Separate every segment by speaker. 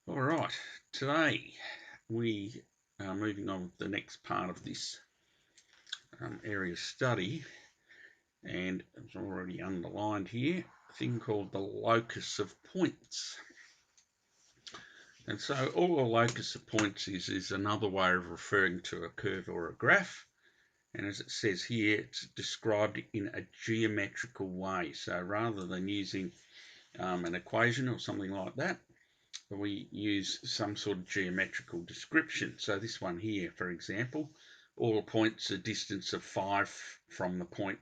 Speaker 1: All right, today we are moving on to the next part of this area of study, and it's already underlined here, a thing called the locus of points. And so all a locus of points is another way of referring to a curve or a graph. And as it says here, it's described in a geometrical way. So rather than using an equation or something like that, we use some sort of geometrical description. So this one here, for example, all points a distance of 5 from the point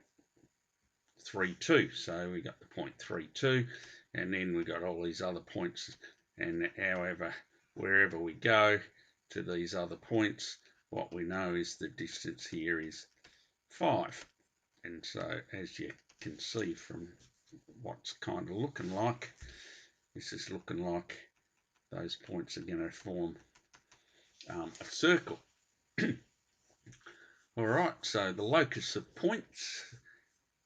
Speaker 1: 3, 2. So we got the point 3, 2, and then we got all these other points. And however, wherever we go to these other points, what we know is the distance here is 5. And so as you can see from what's kind of looking like, this is looking like those points are going to form a circle. All right, so the locus of points,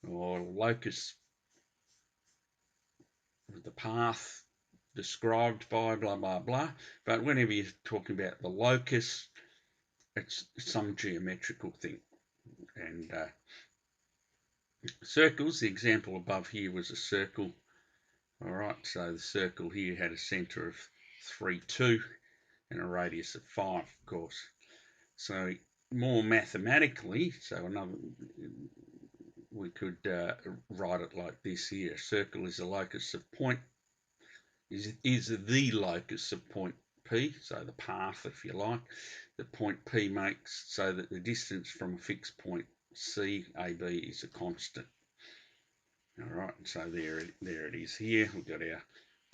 Speaker 1: or locus of the path described by blah, blah, blah. But whenever you're talking about the locus, it's some geometrical thing. And circles, the example above here was a circle. All right, so the circle here had a center of 3, 2 and a radius of 5, of course. So more mathematically, we could write it like this here. A circle is a locus of point, is the locus of point P, so the path, if you like, that point P makes so that the distance from a fixed point C, AB is a constant. All right, so there it is here. We've got our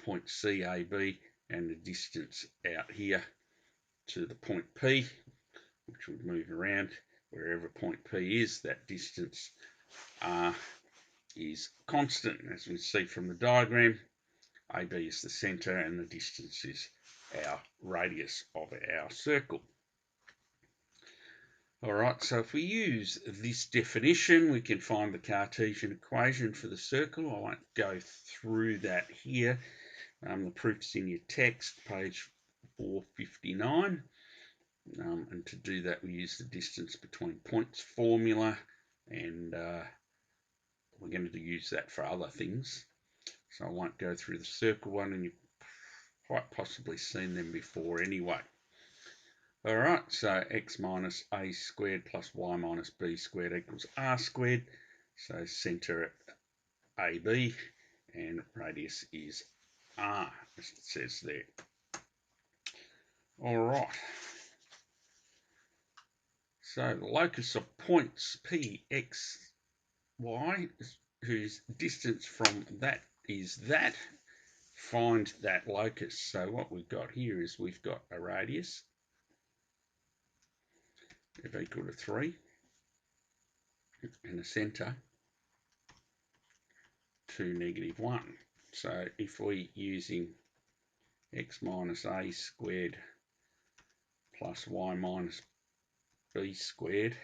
Speaker 1: point C, AB, and the distance out here to the point P, which would move around wherever point P is. That distance is constant. As we see from the diagram, AB is the center and the distance is our radius of our circle. All right, so if we use this definition, we can find the Cartesian equation for the circle. I won't go through that here. The proof's in your text, page 459. And to do that, we use the distance between points formula, and we're going to use that for other things. So I won't go through the circle one, and you've quite possibly seen them before anyway. All right, so x minus a squared plus y minus b squared equals r squared. So center at AB and radius is r, as it says there. All right. So the locus of points P, X, Y, whose distance from that is that, find that locus. So what we've got here is we've got a radius of equal to 3 and a center 2, -1. So if we're using x minus a squared plus y minus b squared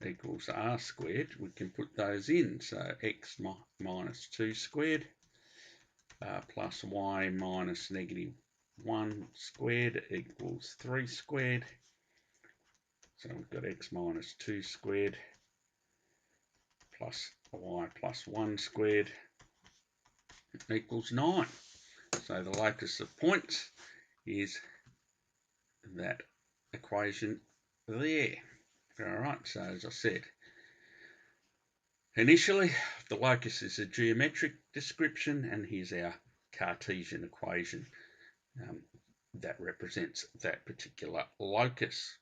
Speaker 1: equals r squared, we can put those in. So x minus 2 squared plus y minus -1 squared equals 3 squared. So we've got x minus 2 squared plus y plus 1 squared equals 9. So the locus of points is that equation there. All right, so as I said, initially the locus is a geometric description, and here's our Cartesian equation that represents that particular locus.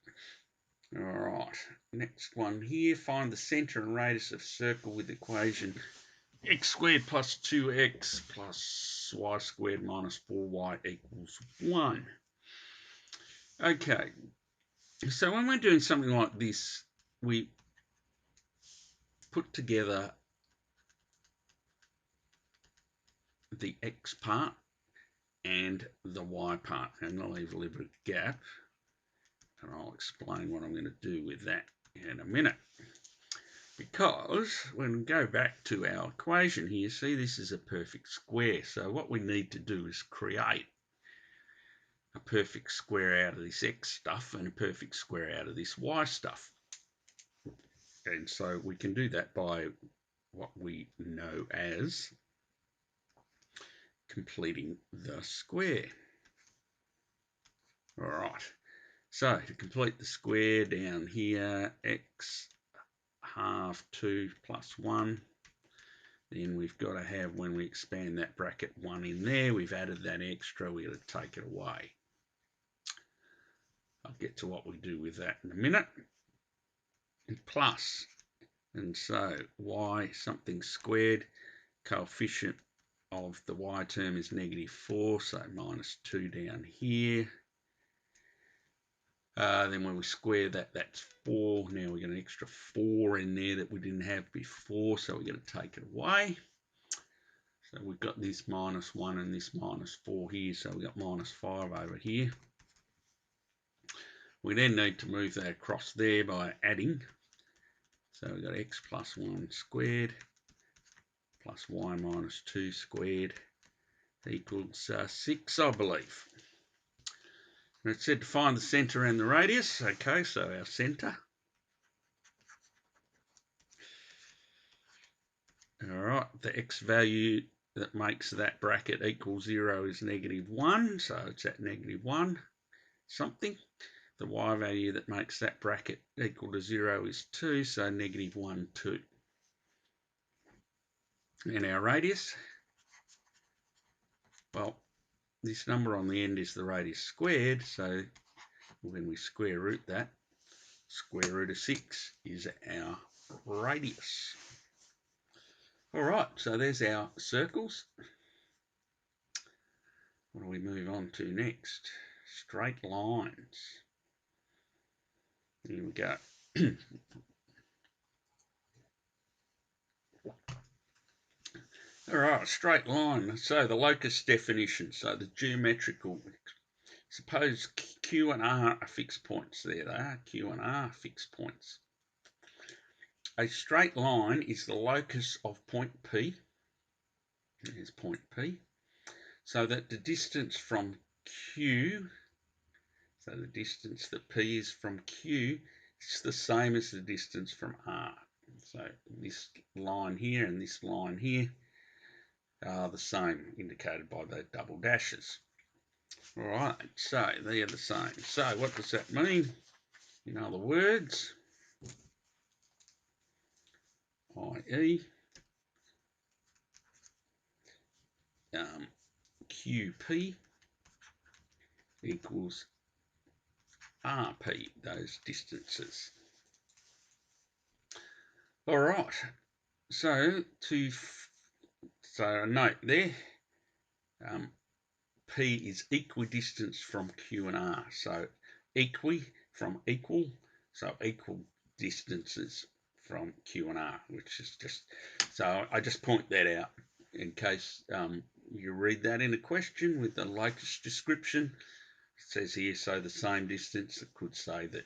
Speaker 1: All right, next one here, find the center and radius of circle with the equation x squared plus 2x plus y squared minus 4y equals 1. Okay, so when we're doing something like this, we put together the x part and the y part, and I'll leave a little bit of gap, and I'll explain what I'm going to do with that in a minute. Because when we go back to our equation here, see, this is a perfect square. So what we need to do is create a perfect square out of this x stuff and a perfect square out of this y stuff. And so we can do that by what we know as completing the square. All right, so to complete the square down here, x half 2 plus 1, then we've got to have, when we expand that bracket, 1 in there. We've added that extra, we've got to take it away. I'll get to what we do with that in a minute. And plus, and so y something squared, coefficient of the y term is -4, so minus 2 down here. Then when we square that, that's 4. Now we've got an extra 4 in there that we didn't have before, so we're going to take it away. So we've got this -1 and this -4 here, so we've got -5 over here. We then need to move that across there by adding. So we've got x plus 1 squared plus y minus 2 squared equals 6, I believe. And it said to find the centre and the radius. Okay, so our centre. All right, the x value that makes that bracket equal 0 is -1, so it's at -1 something. The y value that makes that bracket equal to 0 is 2, so -1, 2. And our radius, well, this number on the end is the radius squared, so when we square root that, square root of 6 is our radius. All right, so there's our circles. What do we move on to next? Straight lines. Here we go. All right, straight line. So the locus definition, so the geometrical. Suppose Q and R are fixed points. There they are, Q and R are fixed points. A straight line is the locus of point P. There's point P. So that the distance from Q, so the distance that P is from Q, is the same as the distance from R. So this line here and this line here are the same, indicated by the double dashes. All right, so they are the same. So what does that mean? In other words, i.e. QP equals RP, those distances. All right, so note there, P is equidistance from Q and R. So from equal, so equal distances from Q and R, which is just, so I just point that out in case you read that in a question with the locus description. It says here, so the same distance, it could say that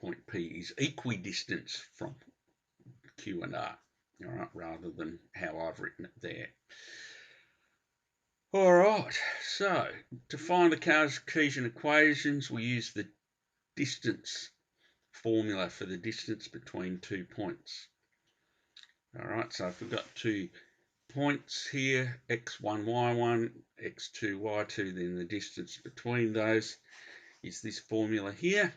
Speaker 1: point P is equidistance from Q and R, all right, rather than how I've written it there. All right, so to find the Cartesian equations, we use the distance formula for the distance between 2 points. All right, so if we've got 2 points here, x1, y1, x2, y2, then the distance between those is this formula here.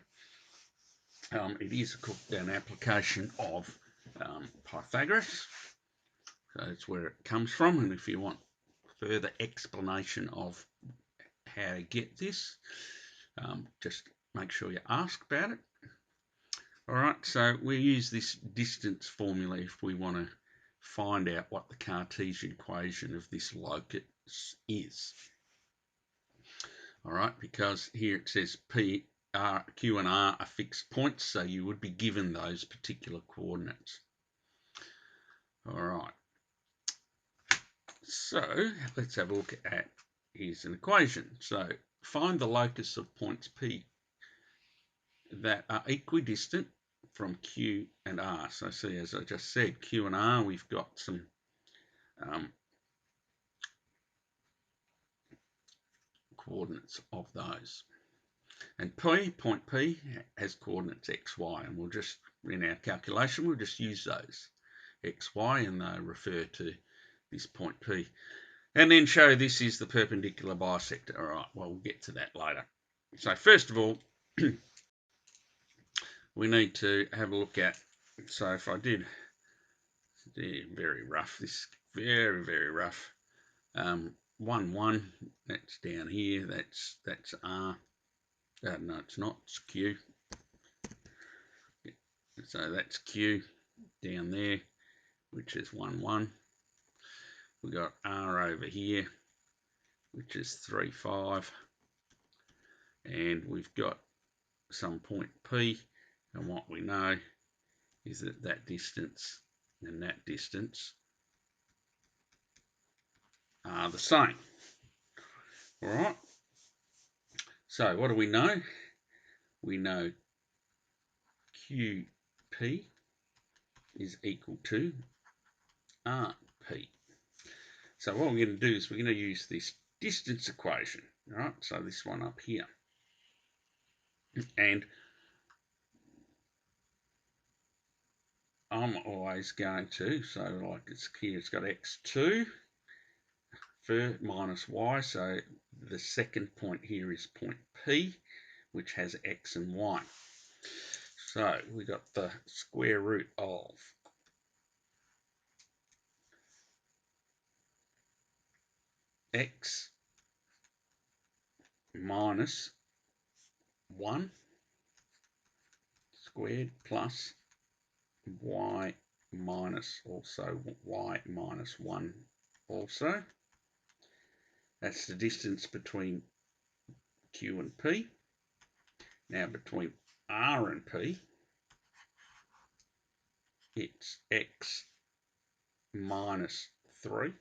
Speaker 1: It is an application of Pythagoras, so that's where it comes from. And if you want further explanation of how to get this, just make sure you ask about it. All right, so we use this distance formula if we want to find out what the Cartesian equation of this locus is. All right, because here it says P, R, Q and R are fixed points, so you would be given those particular coordinates. All right, so let's have a look at, here's an equation. So find the locus of points P that are equidistant from Q and R. So see, as I just said, Q and R, we've got some coordinates of those. And point P, has coordinates x, y, and we'll just, in our calculation, we'll just use those x, y, and they refer to this point P. And then show this is the perpendicular bisector. All right, well, we'll get to that later. So first of all, we need to have a look at, so if I did, very rough, this very, very rough, 1, 1, that's down here, that's R, no it's not, it's Q, so that's Q down there, which is 1, 1, we got R over here, which is 3, 5, and we've got some point P, and what we know is that that distance and that distance are the same. All right. So what do we know? We know QP is equal to RP. So what we're going to do is we're going to use this distance equation. All right. So this one up here, and I'm always going to, so like it's here, it's got x2 for minus y, so the second point here is point P, which has x and y. So we got the square root of x minus 1 squared plus y minus also y minus 1 also. That's the distance between Q and P. Now between R and P, it's x minus 3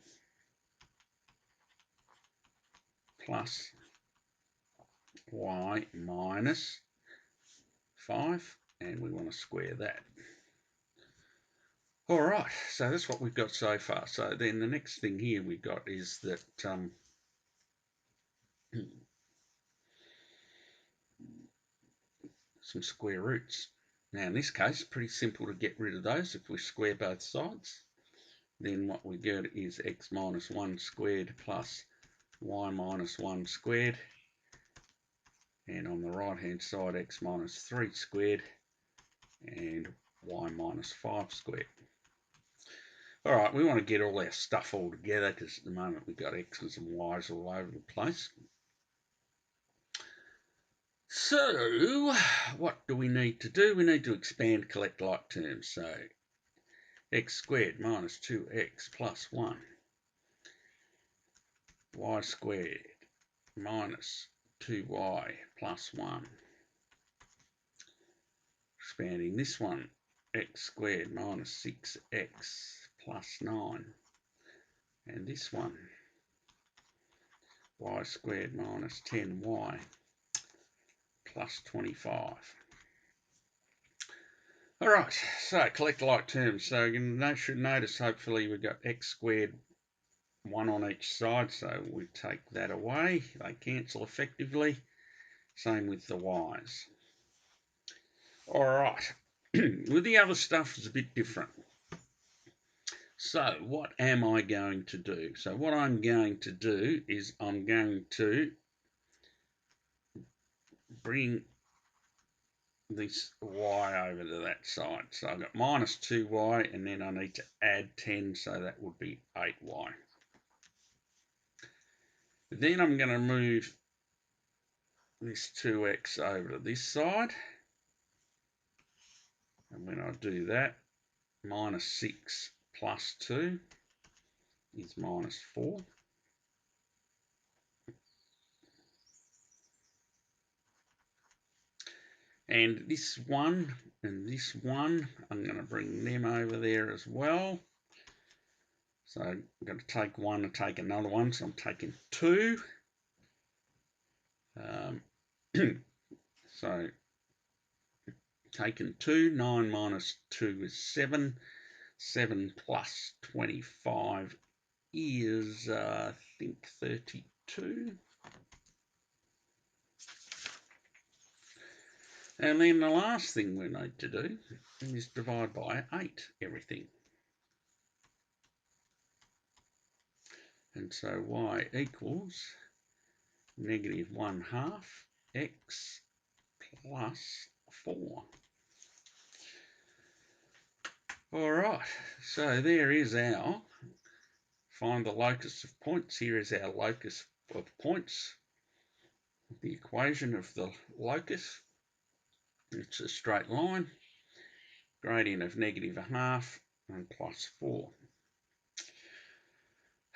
Speaker 1: plus y minus 5, and we want to square that. All right, so that's what we've got so far. So then the next thing here we've got is that some square roots. Now in this case, it's pretty simple to get rid of those. If we square both sides, then what we get is x minus 1 squared plus y minus 1 squared, and on the right hand side x minus 3 squared and y minus 5 squared. All right, we want to get all our stuff all together because at the moment we've got x's and y's all over the place. So what do we need to do? We need to expand collect like terms. So x squared minus 2x plus 1, y squared minus 2y plus 1. Expanding this one, x squared minus 6x plus 9. And this one, y squared minus 10y plus 25. All right, so collect like terms. So you should notice, hopefully, we've got x squared, 1 on each side, so we take that away. They cancel effectively. Same with the y's. All right, with the other stuff, it's a bit different. So what am I going to do? So what I'm going to do is I'm going to bring this y over to that side. So I've got minus 2y, and then I need to add 10, so that would be 8y. Then I'm going to move this 2x over to this side. And when I do that, minus 6 plus 2 is minus 4. And this one and this one, I'm going to bring them over there as well. So I'm going to take one and take another one. So I'm taking 2. So taking 2, 9 minus 2 is 7. 7 plus 25 is, I think, 32. And then the last thing we need to do is divide by 8 everything. And so y equals -1/2 x plus 4. All right, so there is our find the locus of points. Here is our locus of points. The equation of the locus, it's a straight line, gradient of -1/2 and plus 4.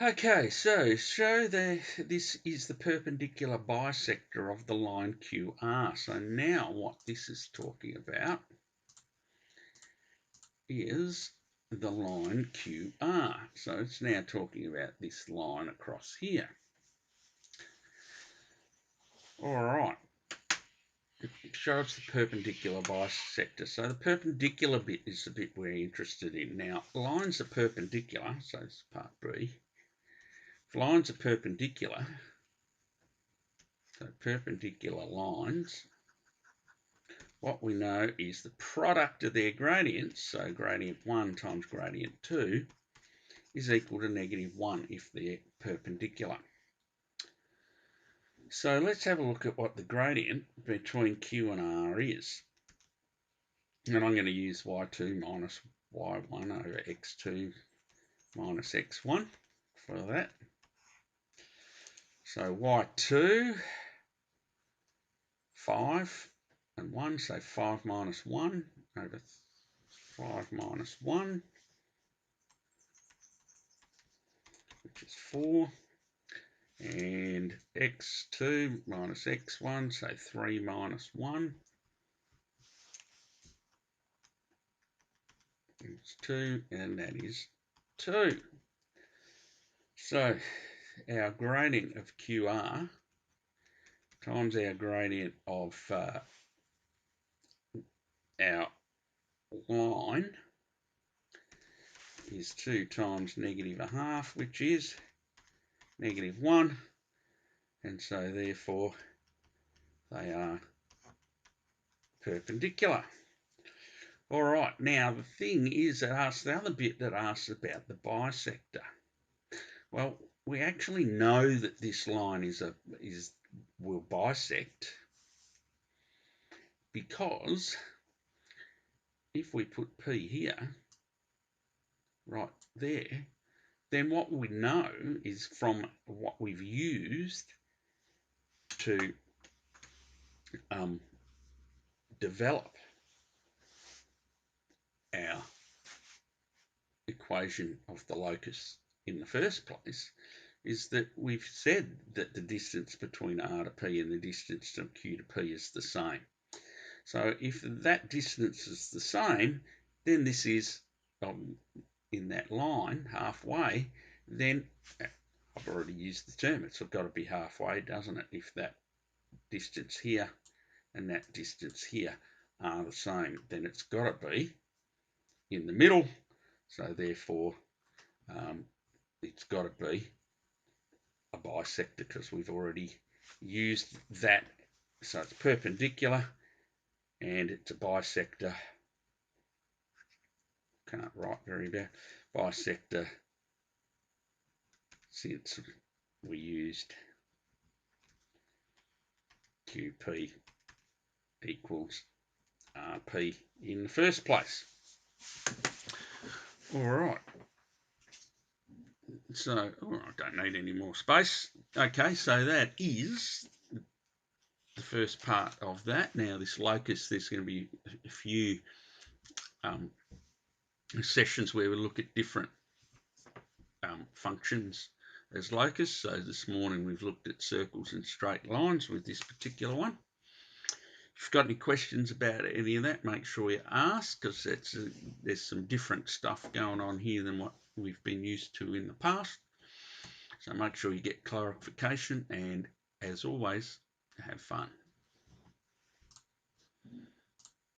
Speaker 1: Okay, so show that this is the perpendicular bisector of the line QR. So now what this is talking about is the line QR. So it's now talking about this line across here. All right. It shows the perpendicular bisector. So the perpendicular bit is the bit we're interested in. Now, lines are perpendicular, so it's part B. If lines are perpendicular, so perpendicular lines, what we know is the product of their gradients, so gradient 1 times gradient 2, is equal to -1 if they're perpendicular. So let's have a look at what the gradient between Q and R is. And I'm going to use y2 minus y1 over x2 minus x1 for that. So y2, 5 and 1, so 5 minus 1 over 5 minus 1, which is 4. And x2 minus x1, so 3 minus 1. It's 2, and that is 2. So our gradient of QR times our gradient of our line is 2 times -1/2, which is -1, and so therefore they are perpendicular. All right, now the thing is that asks the other bit that asks about the bisector. Well, we actually know that this line will bisect, because if we put P here, right there, then what we know is from what we've used to develop our equation of the locus in the first place, is that we've said that the distance between R to P and the distance from Q to P is the same. So if that distance is the same, then this is in that line halfway, then I've already used the term, it's got to be halfway, doesn't it? If that distance here and that distance here are the same, then it's got to be in the middle. So therefore it's got to be a bisector, because we've already used that. So it's perpendicular and it's a bisector. Can't write very well. Bisector, since we used QP equals RP in the first place. All right. So, I don't need any more space. Okay, so that is the first part of that. Now, this locus, there's going to be a few sessions where we look at different functions as locus. So this morning we've looked at circles and straight lines with this particular one. If you've got any questions about any of that, make sure you ask, because there's some different stuff going on here than what we've been used to in the past. So make sure you get clarification, and as always, have fun.